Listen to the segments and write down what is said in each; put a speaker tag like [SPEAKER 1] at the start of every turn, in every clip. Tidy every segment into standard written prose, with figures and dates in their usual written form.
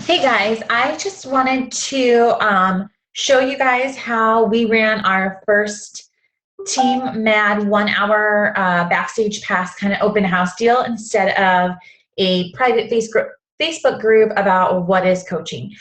[SPEAKER 1] Hey guys, I just wanted to show you guys how we ran our first Team Mad 1 hour backstage pass kind of open house deal instead of a private Facebook group about what is coaching.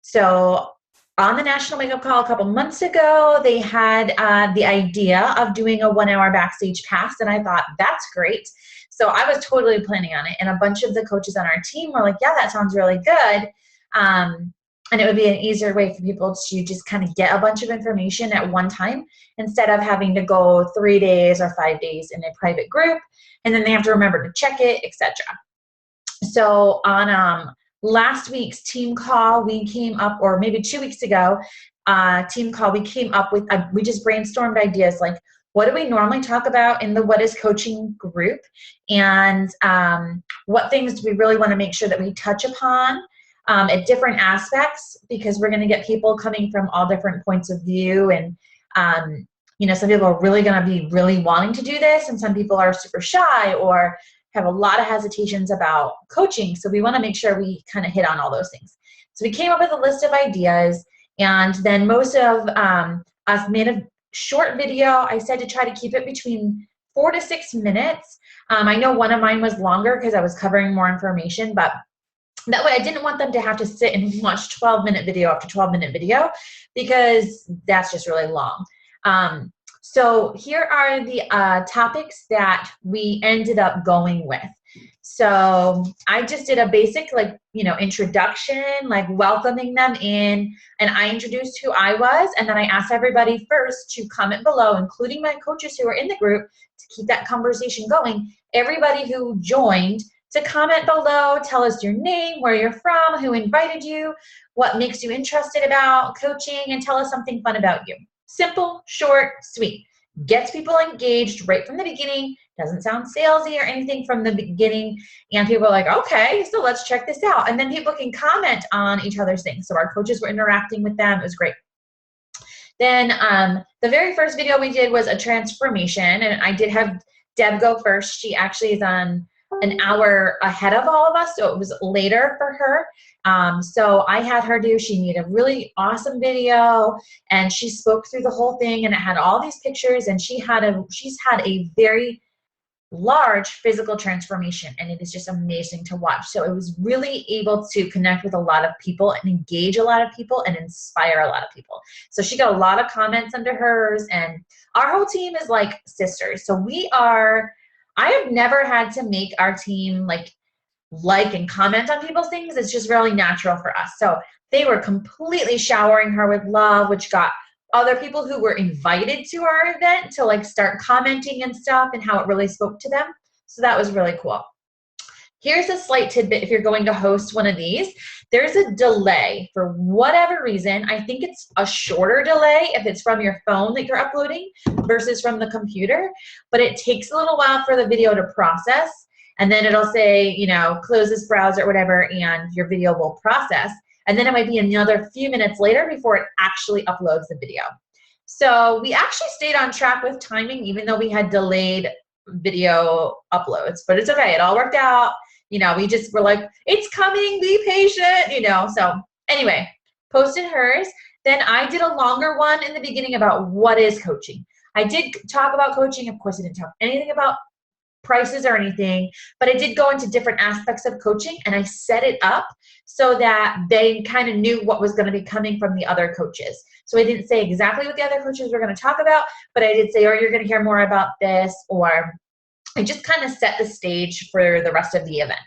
[SPEAKER 1] So on the National Makeup Call a couple months ago, they had the idea of doing a 1 hour backstage pass, and I thought that's great. So I was totally planning on it, and a bunch of the coaches on our team were like, yeah, that sounds really good. And it would be an easier way for people to just kind of get a bunch of information at one time instead of having to go 3 days or 5 days in a private group, and then they have to remember to check it, etc. So on last week's team call, we came up, or maybe 2 weeks ago, team call, we came up with, we just brainstormed ideas like, what do we normally talk about in the What is Coaching group? And what things do we really want to make sure that we touch upon at different aspects, because we're going to get people coming from all different points of view. And, some people are really going to be really wanting to do this, and some people are super shy or have a lot of hesitations about coaching. So we want to make sure we kind of hit on all those things. So we came up with a list of ideas, and then most of us made a short video. I said to try to keep it between 4 to 6 minutes. I know one of mine was longer because I was covering more information, but that way I didn't want them to have to sit and watch 12-minute video after 12-minute video, because that's just really long. So here are the topics that we ended up going with. So I just did a basic, introduction, like welcoming them in, and I introduced who I was, and then I asked everybody first to comment below, including my coaches who are in the group, to keep that conversation going. Everybody who joined to comment below, tell us your name, where you're from, who invited you, what makes you interested about coaching, and tell us something fun about you. Simple, short, sweet. Gets people engaged right from the beginning. Doesn't sound salesy or anything from the beginning. And people are like, okay, so let's check this out. And then people can comment on each other's things. So our coaches were interacting with them. It was great. Then the very first video we did was a transformation. And I did have Deb go first. She actually is on an hour ahead of all of us, so it was later for her. So I had her she made a really awesome video, and she spoke through the whole thing, and it had all these pictures, and she's had a very large physical transformation, and it is just amazing to watch. So it was really able to connect with a lot of people and engage a lot of people and inspire a lot of people. So she got a lot of comments under hers, and our whole team is like sisters. So I have never had to make our team like and comment on people's things. It's just really natural for us. So they were completely showering her with love, which got other people who were invited to our event to start commenting and stuff, and how it really spoke to them. So that was really cool. Here's a slight tidbit. If you're going to host one of these, there's a delay for whatever reason. I think it's a shorter delay if it's from your phone that you're uploading versus from the computer, but it takes a little while for the video to process, and then it'll say, close this browser or whatever, and your video will process. And then it might be another few minutes later before it actually uploads the video. So we actually stayed on track with timing, even though we had delayed video uploads, but it's okay. It all worked out. We just were like, it's coming, be patient, So anyway, posted hers. Then I did a longer one in the beginning about what is coaching. I did talk about coaching. Of course, I didn't talk anything about prices or anything, but I did go into different aspects of coaching, and I set it up so that they kind of knew what was going to be coming from the other coaches. So I didn't say exactly what the other coaches were going to talk about, but I did say, or you're going to hear more about this, or I just kind of set the stage for the rest of the event.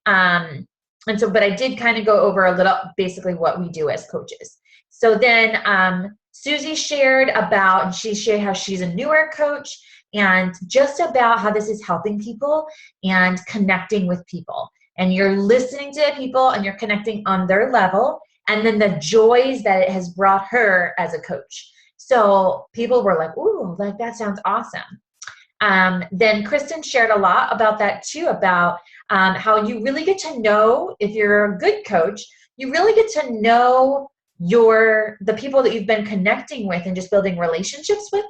[SPEAKER 1] But I did kind of go over a little, basically what we do as coaches. So then Susie shared how she's a newer coach, and just about how this is helping people and connecting with people. And you're listening to people and you're connecting on their level, and then the joys that it has brought her as a coach. So people were like, ooh, that sounds awesome. Then Kristen shared a lot about that too, about how you really get to know, if you're a good coach, you really get to know the people that you've been connecting with and just building relationships with.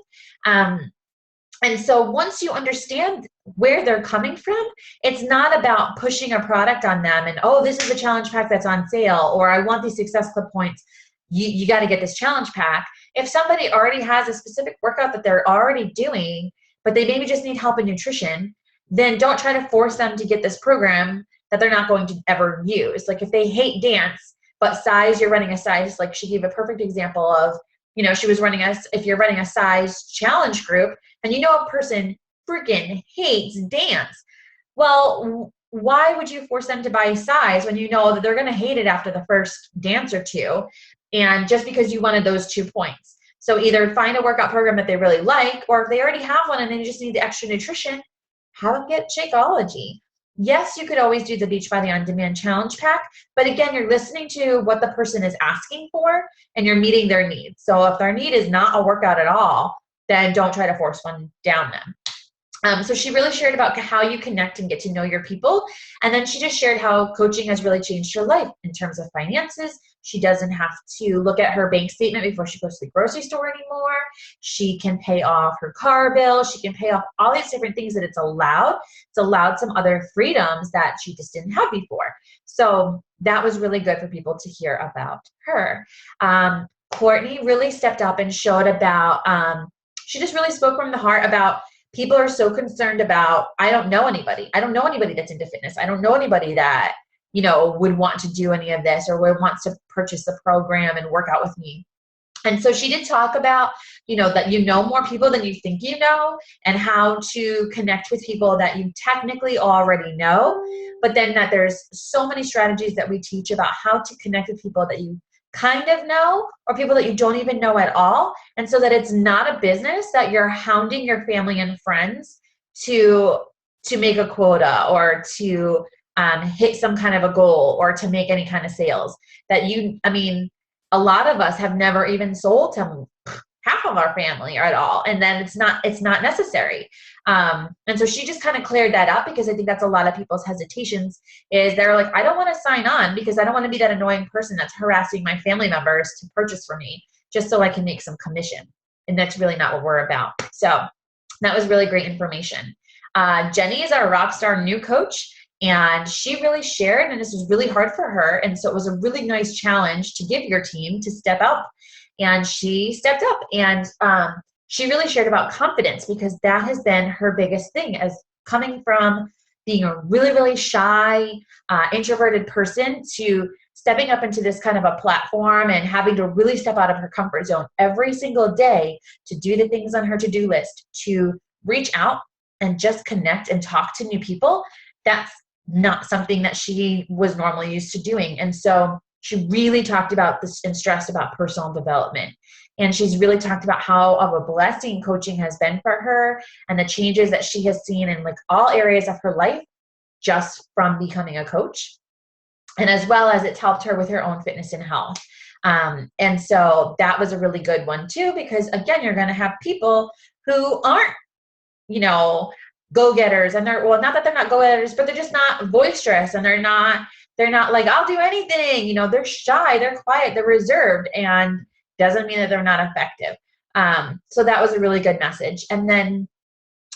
[SPEAKER 1] And so once you understand where they're coming from, it's not about pushing a product on them and, oh, this is a challenge pack that's on sale, or I want these Success Club points. You got to get this challenge pack. If somebody already has a specific workout that they're already doing, but they maybe just need help in nutrition, then don't try to force them to get this program that they're not going to ever use. Like if they hate dance, but size, you're running a size, like she gave a perfect example of, she was running if you're running a size challenge group, and a person freaking hates dance. Well, why would you force them to buy size when you know that they're going to hate it after the first dance or two, and just because you wanted those 2 points? So either find a workout program that they really like, or if they already have one and they just need the extra nutrition, have them get Shakeology. Yes, you could always do the Beachbody On Demand Challenge Pack, but again, you're listening to what the person is asking for and you're meeting their needs. So if their need is not a workout at all, then don't try to force one down them. So she really shared about how you connect and get to know your people. And then she just shared how coaching has really changed her life in terms of finances. She doesn't have to look at her bank statement before she goes to the grocery store anymore. She can pay off her car bill. She can pay off all these different things that it's allowed. It's allowed some other freedoms that she just didn't have before. So that was really good for people to hear about her. Courtney really stepped up and showed about, she just really spoke from the heart about people are so concerned about, I don't know anybody. I don't know anybody that's into fitness. I don't know anybody that, would want to do any of this or would wants to purchase the program and work out with me. And so she did talk about, that more people than you think you know, and how to connect with people that you technically already know, but then that there's so many strategies that we teach about how to connect with people that you kind of know or people that you don't even know at all. And so that it's not a business that you're hounding your family and friends to make a quota or to hit some kind of a goal or to make any kind of sales. A lot of us have never even sold to half of our family at all. And then it's not necessary. And so she just kind of cleared that up, because I think that's a lot of people's hesitations is they're like, I don't want to sign on because I don't want to be that annoying person that's harassing my family members to purchase from me just so I can make some commission. And that's really not what we're about. So that was really great information. Jenny is our rock star new coach. And she really shared, and this was really hard for her. And so it was a really nice challenge to give your team to step up. And she stepped up, and she really shared about confidence, because that has been her biggest thing, as coming from being a really, really shy, introverted person to stepping up into this kind of a platform and having to really step out of her comfort zone every single day to do the things on her to-do list, to reach out and just connect and talk to new people. That's not something that she was normally used to doing. And so she really talked about this and stressed about personal development. And she's really talked about how of a blessing coaching has been for her and the changes that she has seen in like all areas of her life just from becoming a coach. And as well as it's helped her with her own fitness and health. And so that was a really good one too, because again, you're going to have people who aren't, go-getters, and they're, well, not that they're not go-getters, but they're just not boisterous, and they're not like, I'll do anything, they're shy, they're quiet, they're reserved, and doesn't mean that they're not effective. So that was a really good message. And then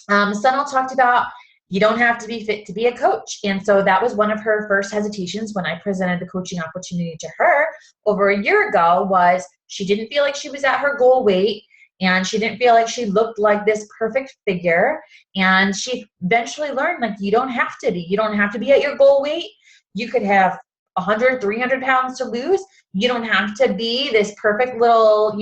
[SPEAKER 1] Sunil talked about you don't have to be fit to be a coach. And so that was one of her first hesitations when I presented the coaching opportunity to her over a year ago, was she didn't feel like she was at her goal weight. And she didn't feel like she looked like this perfect figure. And she eventually learned, like, you don't have to be. You don't have to be at your goal weight. You could have 100, 300 pounds to lose. You don't have to be this perfect little,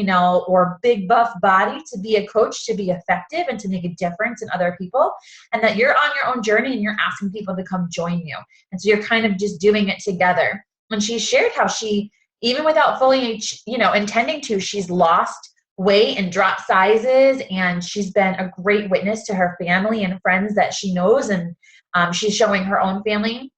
[SPEAKER 1] or big buff body to be a coach, to be effective and to make a difference in other people. And that you're on your own journey and you're asking people to come join you. And so you're kind of just doing it together. And she shared how she, even without fully, intending to, she's lost weight and drop sizes, and she's been a great witness to her family and friends that she knows, and she's showing her own family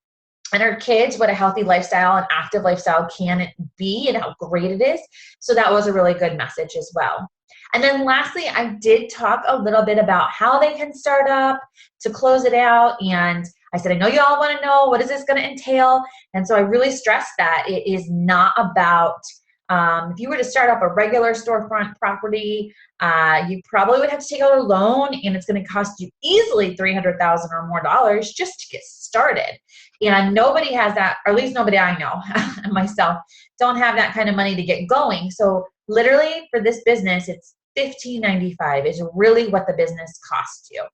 [SPEAKER 1] and her kids what a healthy lifestyle and active lifestyle can be and how great it is. So that was a really good message as well. And then lastly, I did talk a little bit about how they can start up to close it out. And I said, I know you all want to know, what is this going to entail? And so I really stressed that it is not about If you were to start up a regular storefront property, you probably would have to take out a loan, and it's going to cost you easily $300,000 or more dollars just to get started. And nobody has that, or at least nobody I know, and myself, don't have that kind of money to get going. So literally for this business, it's $15.95 is really what the business costs you.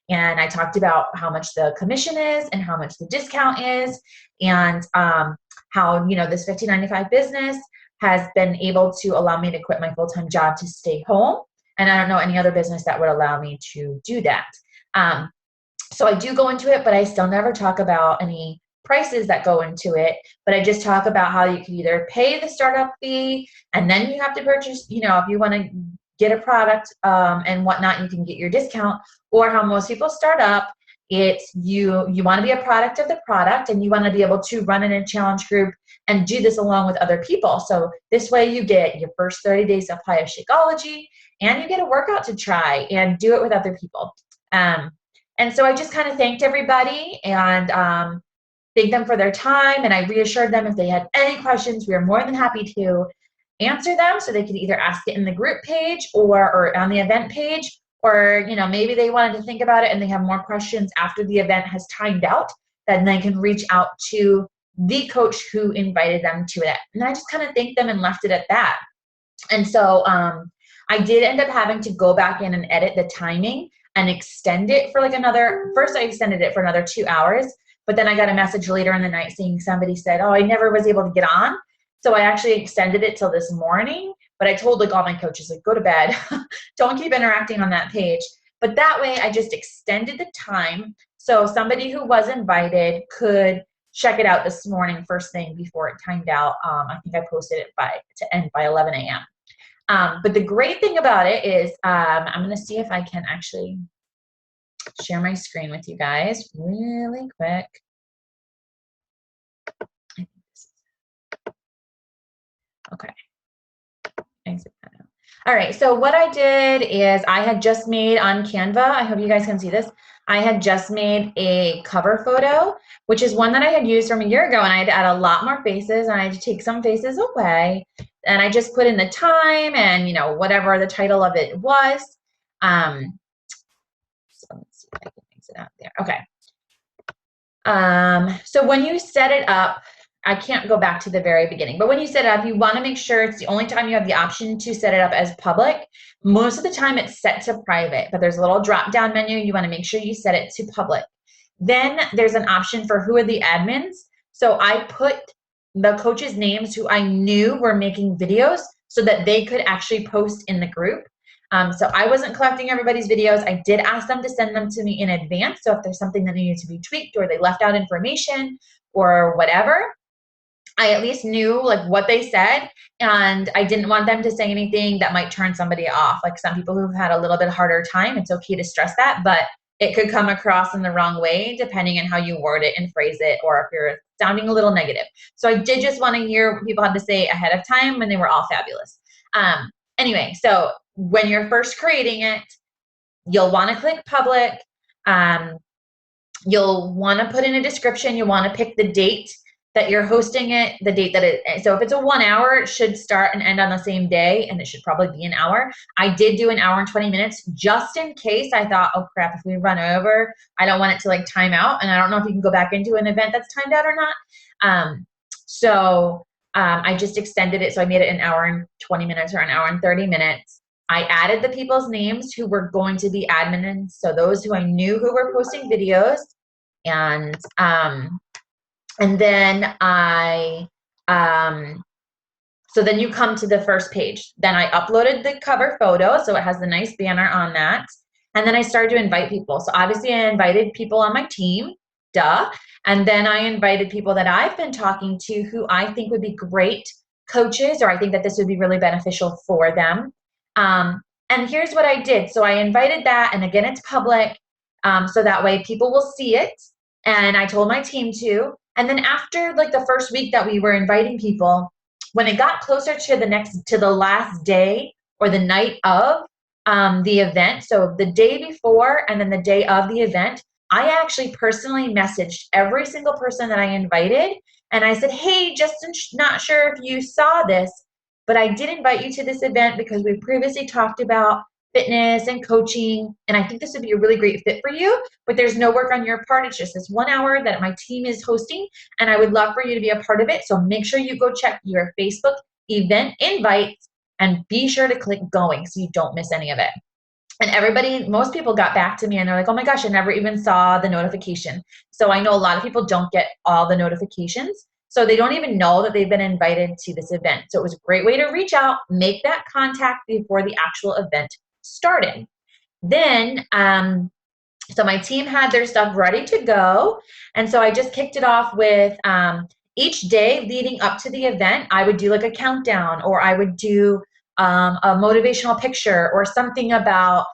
[SPEAKER 1] And I talked about how much the commission is and how much the discount is, and how, you know, this $15.95 business has been able to allow me to quit my full-time job to stay home. And I don't know any other business that would allow me to do that. So I do go into it, but I still never talk about any prices that go into it. But I just talk about how you can either pay the startup fee and then you have to purchase, you know, if you want to get a product and whatnot, you can get your discount, or how most people start up. It's you want to be a product of the product, and you want to be able to run in a challenge group and do this along with other people. So this way you get your first 30 days supply of Shakeology, and you get a workout to try and do it with other people. And so I just kind of thanked everybody and thanked them for their time, and I reassured them if they had any questions, we are more than happy to answer them. So they could either ask it in the group page or on the event page, or, you know, maybe they wanted to think about it and they have more questions after the event has timed out, then they can reach out to the coach who invited them to it. And I just kind of thanked them and left it at that. And so I did end up having to go back in and edit the timing and extend it for like first I extended it for another 2 hours, but then I got a message later in the night saying somebody said, oh, I never was able to get on. So I actually extended it till this morning, but I told like all my coaches, like, go to bed, don't keep interacting on that page. But that way I just extended the time so somebody who was invited could check it out this morning first thing before it timed out. I think I posted it to end by 11 a.m. But the great thing about it is I'm going to see if I can actually share my screen with you guys really quick. Okay. Exit that out. All right. So what I did is I had just made on Canva, I hope you guys can see this. I had just made a cover photo, which is one that I had used from a year ago, and I had to add a lot more faces, and I had to take some faces away. And I just put in the time and, you know, whatever the title of it was. So let's see if I can exit out there. Okay. So when you set it up, I can't go back to the very beginning, but when you set it up, you want to make sure it's the only time you have the option to set it up as public. Most of the time it's set to private, but there's a little drop down menu. You want to make sure you set it to public. Then there's an option for who are the admins. So I put the coaches' names who I knew were making videos so that they could actually post in the group. So I wasn't collecting everybody's videos. I did ask them to send them to me in advance. So if there's something that needed to be tweaked or they left out information or whatever, I at least knew like what they said, and I didn't want them to say anything that might turn somebody off. Like some people who've had a little bit harder time, it's okay to stress that, but it could come across in the wrong way depending on how you word it and phrase it, or if you're sounding a little negative. So I did just want to hear what people had to say ahead of time, and they were all fabulous. Anyway, so when you're first creating it, you'll want to click public. You'll want to put in a description. You want to pick the date that you're hosting it, the date that so if it's a 1 hour, it should start and end on the same day, and it should probably be an hour. I did do an hour and 20 minutes just in case. I thought, oh crap, if we run over, I don't want it to like time out, and I don't know if you can go back into an event that's timed out or not. I just extended it, so I made it an hour and 20 minutes or an hour and 30 minutes. I added the people's names who were going to be admins, so those who I knew who were posting videos, and then so then you come to the first page. Then I uploaded the cover photo, so it has the nice banner on that. And then I started to invite people. So obviously I invited people on my team, duh. And then I invited people that I've been talking to who I think would be great coaches, or I think that this would be really beneficial for them. And here's what I did. So I invited that, and again, it's public, so that way people will see it. And I told my team to. And then after like the first week that we were inviting people, when it got closer to the last day or the night of the event, so the day before and then the day of the event, I actually personally messaged every single person that I invited. And I said, hey, just not sure if you saw this, but I did invite you to this event because we previously talked about fitness and coaching, and I think this would be a really great fit for you, but there's no work on your part. It's just this 1 hour that my team is hosting, and I would love for you to be a part of it. So make sure you go check your Facebook event invites and be sure to click going so you don't miss any of it. And most people got back to me and they're like, oh my gosh, I never even saw the notification. So I know a lot of people don't get all the notifications. So they don't even know that they've been invited to this event. So it was a great way to reach out, make that contact before the actual event started. Then, so my team had their stuff ready to go. And so I just kicked it off with each day leading up to the event, I would do like a countdown, or I would do a motivational picture, or something about,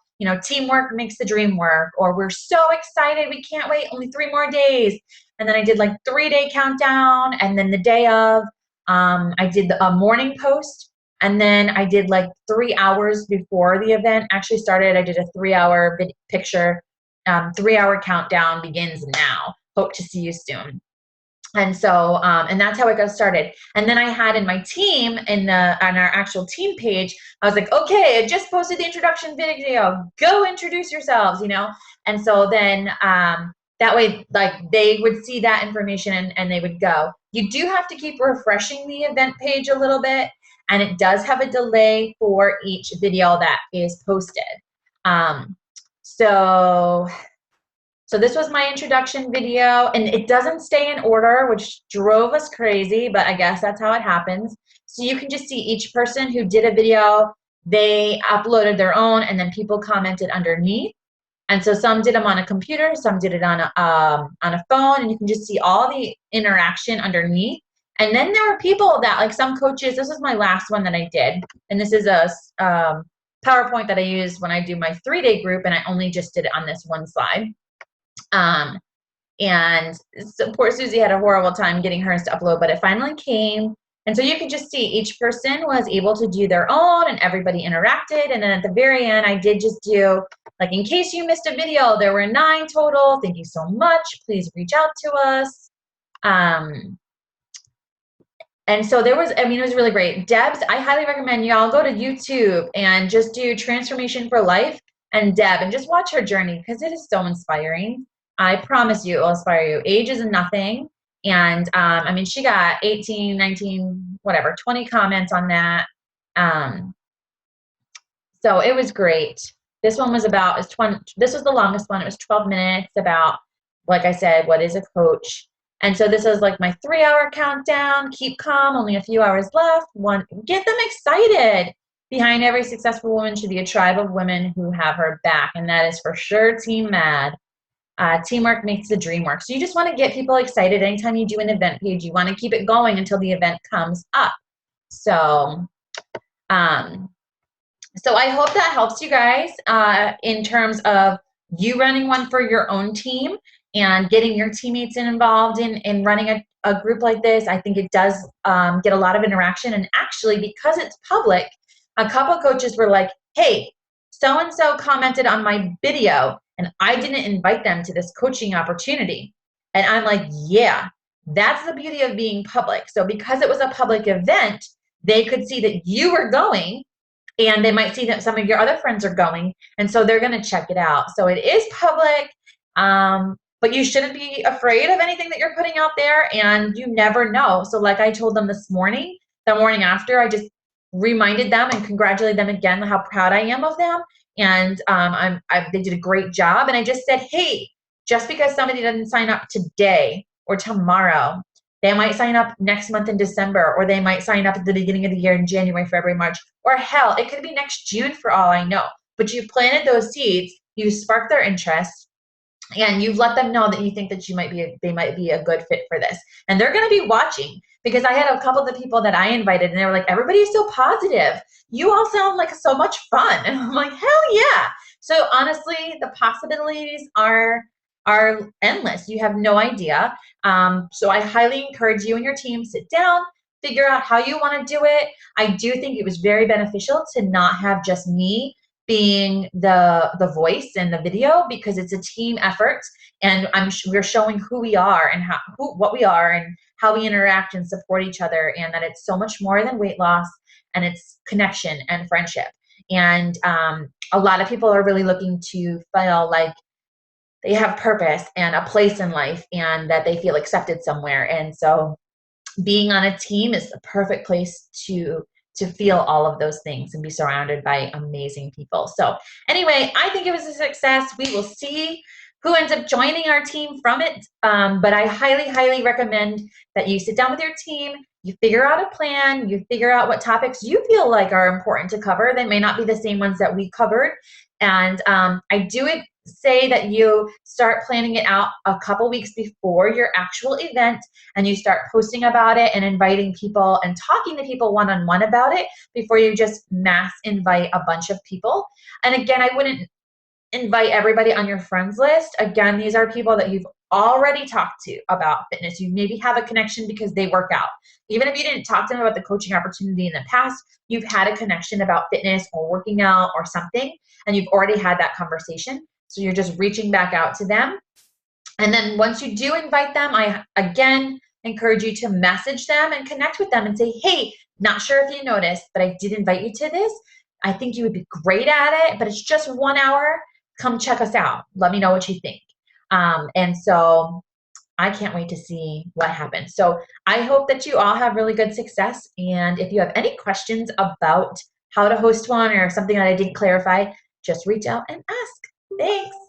[SPEAKER 1] teamwork makes the dream work, or we're so excited, we can't wait, only 3 more days. And then I did like 3-day countdown. And then the day of, I did a morning post. And then I did like 3 hours before the event actually started, I did a 3-hour picture. 3-hour countdown begins now. Hope to see you soon. And so, and that's how it got started. And then I had in my team, on our actual team page, I was like, okay, I just posted the introduction video. Go introduce yourselves, And so then that way, like, they would see that information and they would go. You do have to keep refreshing the event page a little bit, and it does have a delay for each video that is posted. So this was my introduction video, and it doesn't stay in order, which drove us crazy, but I guess that's how it happens. So you can just see each person who did a video, they uploaded their own, and then people commented underneath. And so some did them on a computer, some did it on a phone, and you can just see all the interaction underneath. And then there were people that, like some coaches, this is my last one that I did, and this is a PowerPoint that I use when I do my 3-day group, and I only just did it on this one slide. And so poor Susie had a horrible time getting hers to upload, but it finally came. And so you could just see each person was able to do their own, and everybody interacted. And then at the very end, I did just do, like, in case you missed a video, there were 9 total. Thank you so much. Please reach out to us. And so it was really great. Deb's, I highly recommend y'all go to YouTube and just do Transformation for Life and Deb, and just watch her journey, because it is so inspiring. I promise you it will inspire you. Age is nothing. And she got 18, 19, whatever, 20 comments on that. So it was great. This one was this was the longest one. It was 12 minutes about, like I said, what is a coach. And so this is like my 3-hour countdown. Keep calm, only a few hours left. Get them excited. Behind every successful woman should be a tribe of women who have her back. And that is for sure Team Mad. Teamwork makes the dream work. So you just want to get people excited. Anytime you do an event page, you want to keep it going until the event comes up. So I hope that helps you guys in terms of you running one for your own team and getting your teammates involved in running a group like this. I think it does get a lot of interaction. And actually, because it's public, a couple coaches were like, hey, so-and-so commented on my video, and I didn't invite them to this coaching opportunity. And I'm like, yeah, that's the beauty of being public. So because it was a public event, they could see that you were going, and they might see that some of your other friends are going, and so they're going to check it out. So it is public, but you shouldn't be afraid of anything that you're putting out there, and you never know. So like I told them this morning, the morning after, I just reminded them and congratulated them again how proud I am of them. And they did a great job. And I just said, hey, just because somebody doesn't sign up today or tomorrow, they might sign up next month in December, or they might sign up at the beginning of the year in January, February, March, or hell, it could be next June for all I know. But you've planted those seeds, you sparked their interest, and you've let them know that you think that they might be a good fit for this. And they're going to be watching, because I had a couple of the people that I invited, and they were like, everybody is so positive. You all sound like so much fun. And I'm like, hell yeah. So honestly, the possibilities are endless. You have no idea. So I highly encourage you and your team, sit down, figure out how you want to do it. I do think it was very beneficial to not have just me being the voice and the video, because it's a team effort, and we're showing who we are and what we are and how we interact and support each other, and that it's so much more than weight loss, and it's connection and friendship. And a lot of people are really looking to feel like they have purpose and a place in life and that they feel accepted somewhere. And so being on a team is the perfect place to feel all of those things and be surrounded by amazing people. So anyway, I think it was a success. We will see who ends up joining our team from it. But I highly, highly recommend that you sit down with your team, you figure out a plan, you figure out what topics you feel like are important to cover. They may not be the same ones that we covered. And I do say that you start planning it out a couple weeks before your actual event, and you start posting about it and inviting people and talking to people one-on-one about it before you just mass invite a bunch of people. And again, I wouldn't invite everybody on your friends list. Again, these are people that you've already talked to about fitness. You maybe have a connection because they work out. Even if you didn't talk to them about the coaching opportunity in the past, you've had a connection about fitness or working out or something, and you've already had that conversation. So you're just reaching back out to them. And then once you do invite them, I again encourage you to message them and connect with them and say, hey, not sure if you noticed, but I did invite you to this. I think you would be great at it, but it's just 1 hour. Come check us out. Let me know what you think. And so I can't wait to see what happens. So I hope that you all have really good success. And if you have any questions about how to host one or something that I didn't clarify, just reach out and ask. Thanks.